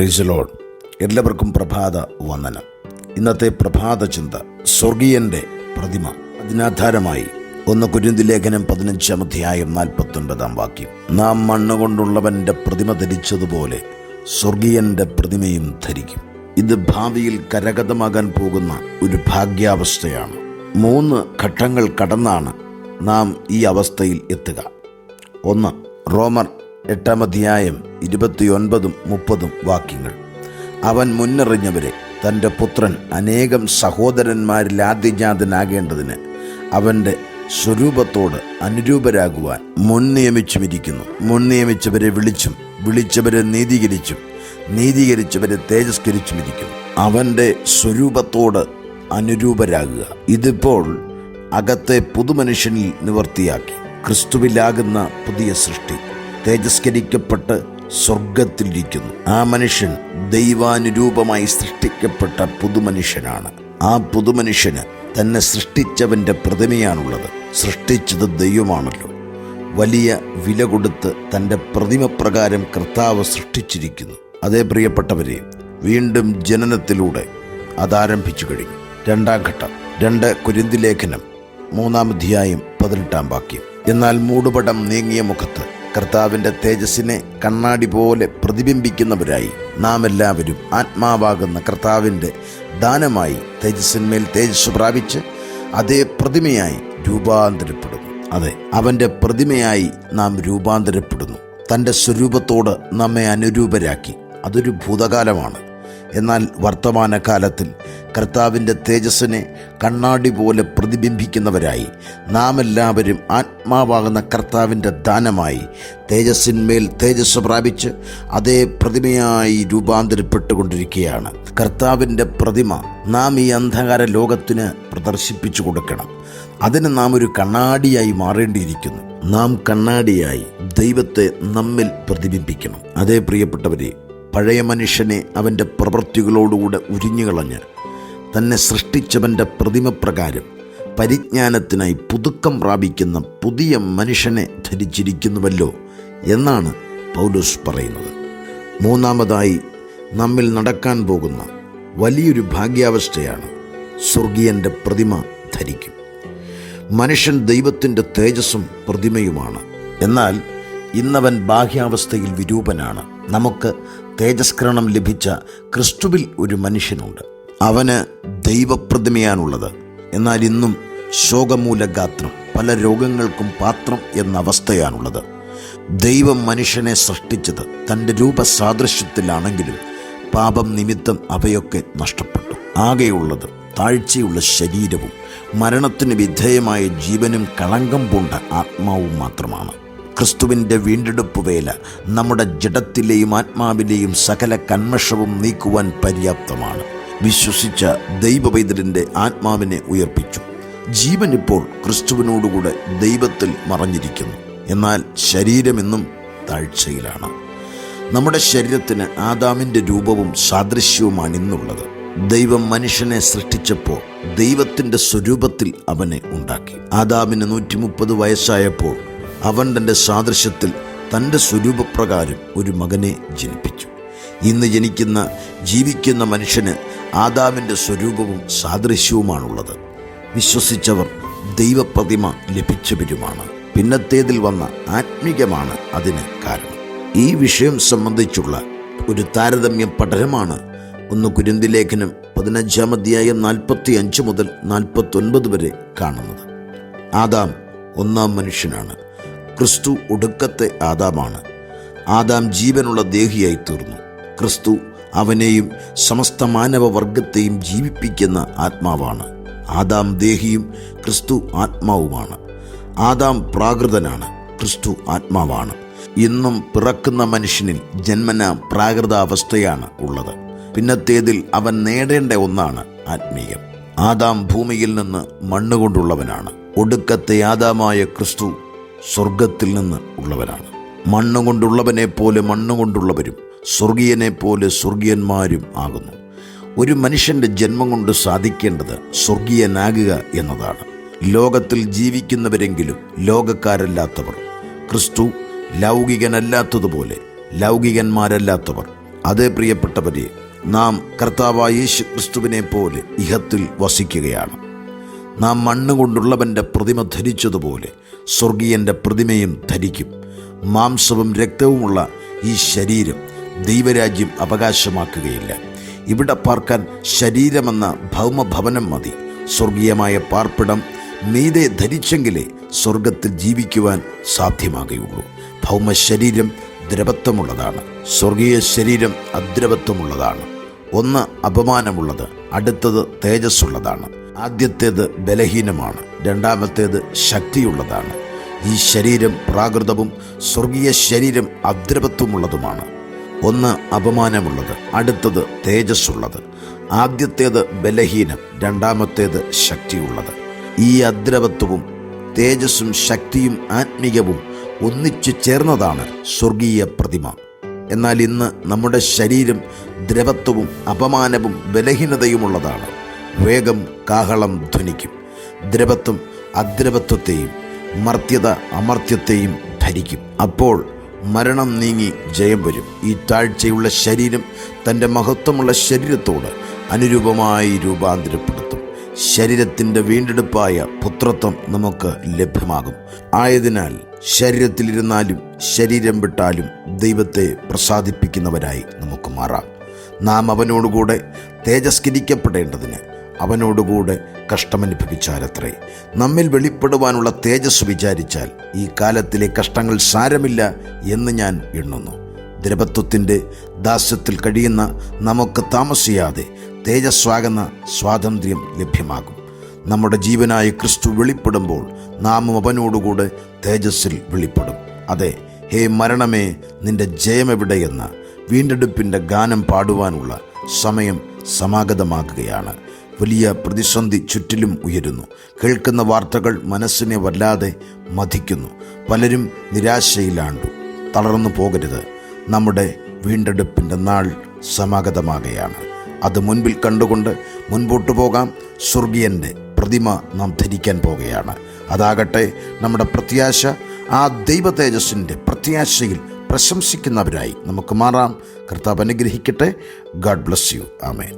Praise the Lord. എല്ലാവർക്കും പ്രഭാത വന്ദനം. ഇന്നത്തെ പ്രഭാത ചിന്ത സ്വർഗീയന്റെ പ്രതിമ. അതിനാധാരമായി 1 കൊരിന്ത്യർ ലേഖനം 15 അധ്യായം 49 വാക്യം. നാം മണ്ണുകൊണ്ടുള്ളവന്റെ പ്രതിമ ധരിച്ചതുപോലെ സ്വർഗീയന്റെ പ്രതിമയും ധരിക്കും. ഇത് ഭാവിയിൽ കരഗതമാകാൻ പോകുന്ന ഒരു ഭാഗ്യാവസ്ഥയാണ്. 3 ഘട്ടങ്ങൾ കടന്നാണ് നാം ഈ അവസ്ഥയിൽ എത്തുക. 1. റോമർ 8 അധ്യായം 29-30 വാക്യങ്ങൾ. അവൻ മുന്നറിഞ്ഞവരെ തൻ്റെ പുത്രൻ അനേകം സഹോദരന്മാരിൽ ആദ്യജാതനാകേണ്ടതിന് അവൻ്റെ സ്വരൂപത്തോട് അനുരൂപരാകുവാൻ മുൻനിയമിച്ചുമിരിക്കുന്നു. മുൻനിയമിച്ചവരെ വിളിച്ചും വിളിച്ചവരെ നീതീകരിച്ചും നീതീകരിച്ചവരെ തേജസ്കരിച്ചുമിരിക്കുന്നു. അവൻ്റെ സ്വരൂപത്തോട് അനുരൂപരാകുക. ഇതിപ്പോൾ അകത്തെ പുതുമനുഷ്യനിൽ നിവർത്തിയാക്കി. ക്രിസ്തുവിലാകുന്ന പുതിയ സൃഷ്ടി തേജസ്കരിക്കപ്പെട്ട് സ്വർഗത്തിലിരിക്കുന്നു. ആ മനുഷ്യൻ ദൈവാനുരൂപമായി സൃഷ്ടിക്കപ്പെട്ട പുതുമനുഷ്യനാണ്. ആ പുതുമനുഷ്യന് തന്നെ സൃഷ്ടിച്ചവൻ്റെ പ്രതിമയാണുള്ളത്. സൃഷ്ടിച്ചത് ദൈവമാണല്ലോ. വലിയ വില കൊടുത്ത് തൻ്റെ പ്രതിമ പ്രകാരം കർത്താവ് സൃഷ്ടിച്ചിരിക്കുന്നു. അതേ പ്രിയപ്പെട്ടവരെ, വീണ്ടും ജനനത്തിലൂടെ അതാരംഭിച്ചു കഴിഞ്ഞു. 2 ഘട്ടം. 2 കൊരിന്ത്യർ ലേഖനം 3 അധ്യായം 18 വാക്യം. എന്നാൽ മൂടുപടം നീങ്ങിയ മുഖത്ത് കർത്താവിൻ്റെ തേജസ്സിനെ കണ്ണാടി പോലെ പ്രതിബിംബിക്കുന്നവരായി നാം എല്ലാവരും ആത്മാവാകുന്ന കർത്താവിൻ്റെ ദാനമായി തേജസ്സിന്മേൽ തേജസ് പ്രാപിച്ച് അതേ പ്രതിമയായി രൂപാന്തരപ്പെടുന്നു. അതെ, അവൻ്റെ പ്രതിമയായി നാം രൂപാന്തരപ്പെടുന്നു. തൻ്റെ സ്വരൂപത്തോട് നമ്മെ അനുരൂപരാക്കി. അതൊരു ഭൂതകാലമാണ്. എന്നാൽ വർത്തമാനകാലത്തിൽ കർത്താവിൻ്റെ തേജസ്സിനെ കണ്ണാടി പോലെ പ്രതിബിംബിക്കുന്നവരായി നാം എല്ലാവരും ആത്മാവാകുന്ന കർത്താവിൻ്റെ ദാനമായി തേജസ്സിന്മേൽ തേജസ് പ്രാപിച്ച് അതേ പ്രതിമയായി രൂപാന്തരപ്പെട്ടുകൊണ്ടിരിക്കുകയാണ്. കർത്താവിൻ്റെ പ്രതിമ നാം ഈ അന്ധകാര ലോകത്തിന് പ്രദർശിപ്പിച്ചു കൊടുക്കണം. അതിന് നാം ഒരു കണ്ണാടിയായി മാറേണ്ടിയിരിക്കുന്നു. നാം കണ്ണാടിയായി ദൈവത്തെ നമ്മിൽ പ്രതിബിംബിക്കണം. അതേ പ്രിയപ്പെട്ടവരെ, പഴയ മനുഷ്യനെ അവൻ്റെ പ്രവൃത്തികളോടുകൂടെ ഉരിഞ്ഞുകളഞ്ഞ് തന്നെ സൃഷ്ടിച്ചവൻ്റെ പ്രതിമ പ്രകാരം പരിജ്ഞാനത്തിനായി പുതുക്കം പ്രാപിക്കുന്ന പുതിയ മനുഷ്യനെ ധരിച്ചിരിക്കുന്നുവല്ലോ എന്നാണ് പൗലോസ് പറയുന്നത്. 3. നമ്മിൽ നടക്കാൻ പോകുന്ന വലിയൊരു ഭാഗ്യാവസ്ഥയാണ് സ്വർഗീയൻ്റെ പ്രതിമ ധരിക്കും. മനുഷ്യൻ ദൈവത്തിൻ്റെ തേജസ്സും പ്രതിമയുമാണ്. എന്നാൽ ഇന്നവൻ ബാഹ്യാവസ്ഥയിൽ വിരൂപനാണ്. നമുക്ക് തേജസ്കരണം ലഭിച്ച ക്രിസ്തുവിൽ ഒരു മനുഷ്യനുണ്ട്. അവന് ദൈവപ്രതിമയാണുള്ളത്. എന്നാൽ ഇന്നും ശോകമൂലഗാത്രം, പല രോഗങ്ങൾക്കും പാത്രം എന്ന അവസ്ഥയാണുള്ളത്. ദൈവം മനുഷ്യനെ സൃഷ്ടിച്ചത് തൻ്റെ രൂപസാദൃശ്യത്തിലാണെങ്കിലും പാപം നിമിത്തം അവയൊക്കെ നഷ്ടപ്പെട്ടു. ആകെയുള്ളത് താഴ്ചയുള്ള ശരീരവും മരണത്തിന് വിധേയമായ ജീവനും കളങ്കം പൂണ്ട ആത്മാവും മാത്രമാണ്. ക്രിസ്തുവിൻ്റെ വീണ്ടെടുപ്പ് വേല നമ്മുടെ ജഡത്തിലെയും ആത്മാവിലെയും സകല കന്മഷവും നീക്കുവാൻ പര്യാപ്തമാണ്. വിശ്വസിച്ച ദൈവപൈതലിൻ്റെ ആത്മാവിനെ ഉയർപ്പിച്ചു. ജീവൻ ഇപ്പോൾ ക്രിസ്തുവിനോടുകൂടെ ദൈവത്തിൽ മറഞ്ഞിരിക്കുന്നു. എന്നാൽ ശരീരമെന്നും താഴ്ചയിലാണ്. നമ്മുടെ ശരീരത്തിന് ആദാമിൻ്റെ രൂപവും സാദൃശ്യവുമാണ് ഇന്നുള്ളത്. ദൈവം മനുഷ്യനെ സൃഷ്ടിച്ചപ്പോൾ ദൈവത്തിൻ്റെ സ്വരൂപത്തിൽ അവനെ ഉണ്ടാക്കി. ആദാമിന് 130 വയസ്സായപ്പോൾ അവൻ തൻ്റെ സാദൃശ്യത്തിൽ തൻ്റെ സ്വരൂപപ്രകാരം ഒരു മകനെ ജനിപ്പിച്ചു. ഇന്ന് ജനിക്കുന്ന ജീവിക്കുന്ന മനുഷ്യന് ആദാമിൻ്റെ സ്വരൂപവും സാദൃശ്യവുമാണുള്ളത്. വിശ്വസിച്ചവർ ദൈവപ്രതിമ ലഭിച്ചവരുമാണ്. പിന്നത്തേതിൽ വന്ന ആത്മീകമാണ് അതിന് കാരണം. ഈ വിഷയം സംബന്ധിച്ചുള്ള ഒരു താരതമ്യ പഠനമാണ് 1 കൊരിന്ത്യർ ലേഖനം 15 അധ്യായം 45 മുതൽ 49 വരെ കാണുന്നത്. ആദാം 1 മനുഷ്യനാണ്. ക്രിസ്തു ഒടുക്കത്തെ ആദാമാണ്. ആദാം ജീവനുള്ള ദേഹിയായി തീർന്നു. ക്രിസ്തു അവനെയും സമസ്ത മാനവവർഗത്തെയും ജീവിപ്പിക്കുന്ന ആത്മാവാണ്. ആദാം ദേഹിയും ക്രിസ്തു ആത്മാവുമാണ്. ആദാം പ്രാകൃതനാണ്, ക്രിസ്തു ആത്മാവാണ്. ഇന്നും പിറക്കുന്ന മനുഷ്യനിൽ ജന്മന പ്രാകൃതാവസ്ഥയാണ് ഉള്ളത്. പിന്നത്തേതിൽ അവൻ നേടേണ്ട ഒന്നാണ് ആത്മീയം. ആദാം ഭൂമിയിൽ നിന്ന് മണ്ണുകൊണ്ടുള്ളവനാണ്. ഒടുക്കത്തെ ആദാമായ ക്രിസ്തു സ്വർഗത്തിൽ നിന്ന് ഉള്ളവനാണ്. മണ്ണുകൊണ്ടുള്ളവനെ പോലെ മണ്ണുകൊണ്ടുള്ളവരും സ്വർഗീയനെ പോലെ സ്വർഗീയന്മാരും ആകുന്നു. ഒരു മനുഷ്യൻ്റെ ജന്മം കൊണ്ട് സാധിക്കേണ്ടത് സ്വർഗീയനാകുക എന്നതാണ്. ലോകത്തിൽ ജീവിക്കുന്നവരെങ്കിലും ലോകക്കാരല്ലാത്തവർ, ക്രിസ്തു ലൗകികനല്ലാത്തതുപോലെ ലൗകികന്മാരല്ലാത്തവർ അതേ പ്രിയപ്പെട്ടവരെ, നാം കർത്താവായ യേശു ക്രിസ്തുവിനെ പോലെ ഇഹത്തിൽ വസിക്കുകയാണ്. നാം മണ്ണ് കൊണ്ടുള്ളവൻ്റെ പ്രതിമ ധരിച്ചതുപോലെ സ്വർഗീയൻ്റെ പ്രതിമയും ധരിക്കും. മാംസവും രക്തവുമുള്ള ഈ ശരീരം ദൈവരാജ്യം അവകാശമാക്കുകയില്ല. ഇവിടെ പാർക്കാൻ ശരീരമെന്ന ഭൗമഭവനം മതി. സ്വർഗീയമായ പാർപ്പിടം മീതെ ധരിച്ചെങ്കിലേ സ്വർഗത്തിൽ ജീവിക്കുവാൻ സാധ്യമാകുകയുള്ളൂ. ഭൗമശരീരം ദ്രവത്വമുള്ളതാണ്, സ്വർഗീയ ശരീരം അദ്രവത്വമുള്ളതാണ്. ഒന്ന് അപമാനമുള്ളത്, അടുത്തത് തേജസ്സുള്ളതാണ്. ആദ്യത്തേത് ബലഹീനമാണ്, രണ്ടാമത്തേത് ശക്തിയുള്ളതാണ്. ഈ ശരീരം പ്രാകൃതവും സ്വർഗീയ ശരീരം അദ്രവത്വമുള്ളതുമാണ്. ഒന്ന് അപമാനമുള്ളത്, അടുത്തത് തേജസ്സുള്ളത്. ആദ്യത്തേത് ബലഹീനം, രണ്ടാമത്തേത് ശക്തിയുള്ളത്. ഈ അദ്രവത്വവും തേജസ്സും ശക്തിയും ആത്മീയവും ഒന്നിച്ചു ചേർന്നതാണ് സ്വർഗീയ പ്രതിമ. എന്നാൽ ഇന്ന് നമ്മുടെ ശരീരം ദ്രവത്വവും അപമാനവും ബലഹീനതയുമുള്ളതാണ്. വേഗം കാഹളം ധ്വനിക്കും. ദ്രവത്വം അദ്രവത്വത്തെയും മർത്യത അമർത്യത്തെയും ധരിക്കും. അപ്പോൾ മരണം നീങ്ങി ജയം വരും. ഈ താഴ്ചയുള്ള ശരീരം തൻ്റെ മഹത്വമുള്ള ശരീരത്തോട് അനുരൂപമായി രൂപാന്തരപ്പെടുത്തും. ശരീരത്തിൻ്റെ വീണ്ടെടുപ്പായ പുത്രത്വം നമുക്ക് ലഭ്യമാകും. ആയതിനാൽ ശരീരത്തിലിരുന്നാലും ശരീരം വിട്ടാലും ദൈവത്തെ പ്രസാദിപ്പിക്കുന്നവരായി നമുക്ക് മാറാം. നാം അവനോടുകൂടെ തേജസ്കരിക്കപ്പെടേണ്ടതിന് അവനോടുകൂടെ കഷ്ടമനുഭവിച്ചാലത്രേ. നമ്മിൽ വെളിപ്പെടുവാനുള്ള തേജസ് വിചാരിച്ചാൽ ഈ കാലത്തിലെ കഷ്ടങ്ങൾ സാരമില്ല എന്ന് ഞാൻ എണ്ണുന്നു. ദ്രവത്വത്തിൻ്റെ ദാസ്യത്തിൽ കഴിയുന്ന നമുക്ക് താമസിയാതെ തേജസ്വാകുന്ന സ്വാതന്ത്ര്യം ലഭ്യമാകും. നമ്മുടെ ജീവനായ ക്രിസ്തു വെളിപ്പെടുമ്പോൾ നാം അവനോടുകൂടെ തേജസ്സിൽ വെളിപ്പെടും. അതെ, ഹേ മരണമേ, നിന്റെ ജയമെവിടെയെന്ന വീണ്ടെടുപ്പിൻ്റെ ഗാനം പാടുവാനുള്ള സമയം സമാഗതമാകുകയാണ്. വലിയ പ്രതിസന്ധി ചുറ്റിലും ഉയരുന്നു. കേൾക്കുന്ന വാർത്തകൾ മനസ്സിനെ വല്ലാതെ മഥിക്കുന്നു. പലരും നിരാശയിലാണ്ടു. തളർന്നു പോകരുത്. നമ്മുടെ വീണ്ടെടുപ്പിൻ്റെ നാൾ സമാഗതമാകുകയാണ്. അത് മുൻപിൽ കണ്ടുകൊണ്ട് മുൻപോട്ട് പോകാം. സ്വർഗീയൻ്റെ പ്രതിമ നാം ധരിക്കാൻ പോകുകയാണ്. അതാകട്ടെ നമ്മുടെ പ്രത്യാശ. ആ ദൈവ തേജസ്സിൻ്റെ പ്രത്യാശയിൽ പ്രശംസിക്കുന്നവരായി നമുക്ക് മാറാം. കർത്താവ് അനുഗ്രഹിക്കട്ടെ. God bless you. ആമേൻ.